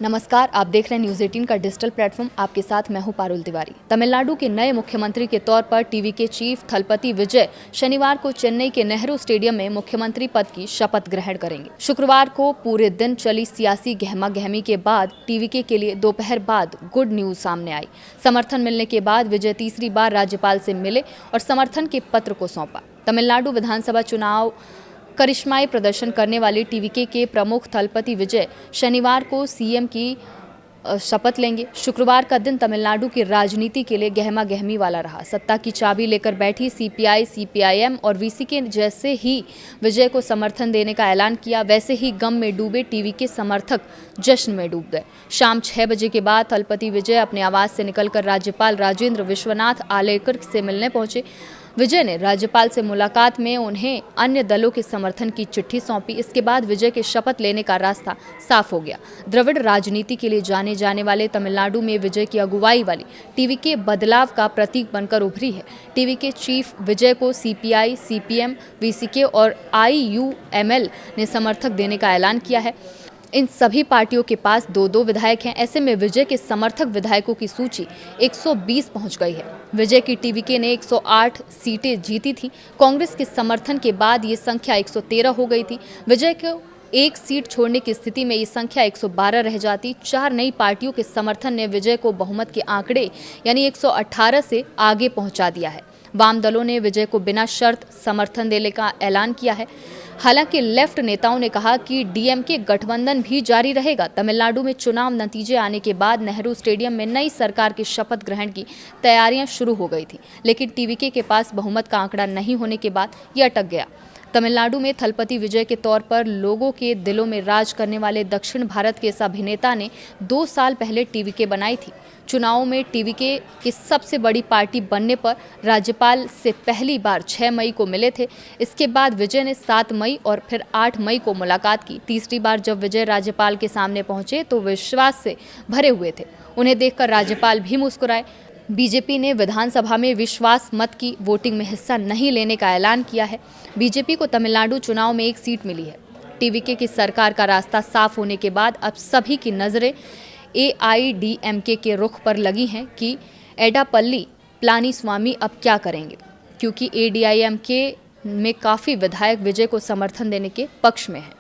नमस्कार, आप देख रहे हैं न्यूज़ 18 का डिजिटल प्लेटफॉर्म। आपके साथ मैं हूं पारुल तिवारी। तमिलनाडु के नए मुख्यमंत्री के तौर पर टीवी के चीफ थलपति विजय शनिवार को चेन्नई के नेहरू स्टेडियम में मुख्यमंत्री पद की शपथ ग्रहण करेंगे। शुक्रवार को पूरे दिन चली सियासी गहमा-गहमी के बाद टीवीके के लिए दोपहर बाद गुड न्यूज सामने आई। समर्थन मिलने के बाद विजय तीसरी बार राज्यपाल से मिले और समर्थन के पत्र को सौंपा। तमिलनाडु विधानसभा चुनाव करिश्माई प्रदर्शन करने वाले टीवीके के प्रमुख थलपति विजय शनिवार को सीएम की शपथ लेंगे। शुक्रवार का दिन तमिलनाडु की राजनीति के लिए गहमा गहमी वाला रहा। सत्ता की चाबी लेकर बैठी सीपीआई, सीपीआईएम और वीसीके जैसे ही विजय को समर्थन देने का ऐलान किया, वैसे ही गम में डूबे टीवीके समर्थक जश्न में डूब गए। शाम 6 बजे के बाद थलपति विजय अपने आवास से निकलकर राज्यपाल राजेंद्र विश्वनाथ आलेकर से मिलने पहुंचे। विजय ने राज्यपाल से मुलाकात में उन्हें अन्य दलों के समर्थन की चिट्ठी सौंपी। इसके बाद विजय के शपथ लेने का रास्ता साफ हो गया। द्रविड़ राजनीति के लिए जाने वाले तमिलनाडु में विजय की अगुवाई वाली टीवीके बदलाव का प्रतीक बनकर उभरी है। टीवीके चीफ विजय को सीपीआई, सीपीएम, वीसीके और आईयूएमएल ने समर्थक देने का ऐलान किया है। इन सभी पार्टियों के पास 2-2 विधायक हैं। ऐसे में विजय के समर्थक विधायकों की सूची 120 पहुंच गई है। विजय की टीवीके ने 108 सीटें जीती थी। कांग्रेस के समर्थन के बाद ये संख्या 113 हो गई थी। विजय को एक सीट छोड़ने की स्थिति में ये संख्या 112 रह जाती। 4 नई पार्टियों के समर्थन ने विजय को बहुमत के आंकड़े यानी 118 से आगे पहुंचा दिया है। वाम दलों ने विजय को बिना शर्त समर्थन देने का ऐलान किया है। हालांकि लेफ्ट नेताओं ने कहा कि डीएमके गठबंधन भी जारी रहेगा। तमिलनाडु में चुनाव नतीजे आने के बाद नेहरू स्टेडियम में नई सरकार की शपथ ग्रहण की तैयारियां शुरू हो गई थी, लेकिन टीवीके के पास बहुमत का आंकड़ा नहीं होने के बाद यह अटक गया। तमिलनाडु में थलपति विजय के तौर पर लोगों के दिलों में राज करने वाले दक्षिण भारत के इस अभिनेता ने 2 साल पहले टीवीके बनाई थी। चुनावों में टीवीके की सबसे बड़ी पार्टी बनने पर राज्यपाल से पहली बार 6 मई को मिले थे। इसके बाद विजय ने 7 मई और फिर 8 मई को मुलाकात की। तीसरी बार जब विजय राज्यपाल के सामने पहुंचे तो विश्वास से भरे हुए थे। उन्हें देखकर राज्यपाल भी मुस्कुराए। बीजेपी ने विधानसभा में विश्वास मत की वोटिंग में हिस्सा नहीं लेने का ऐलान किया है। बीजेपी को तमिलनाडु चुनाव में 1 सीट मिली है। टीवीके की सरकार का रास्ता साफ होने के बाद अब सभी की नजरें एआईडीएमके के रुख पर लगी हैं कि एडापल्ली पलानीस्वामी अब क्या करेंगे, क्योंकि एडीआईएमके में काफ़ी विधायक विजय को समर्थन देने के पक्ष में हैं।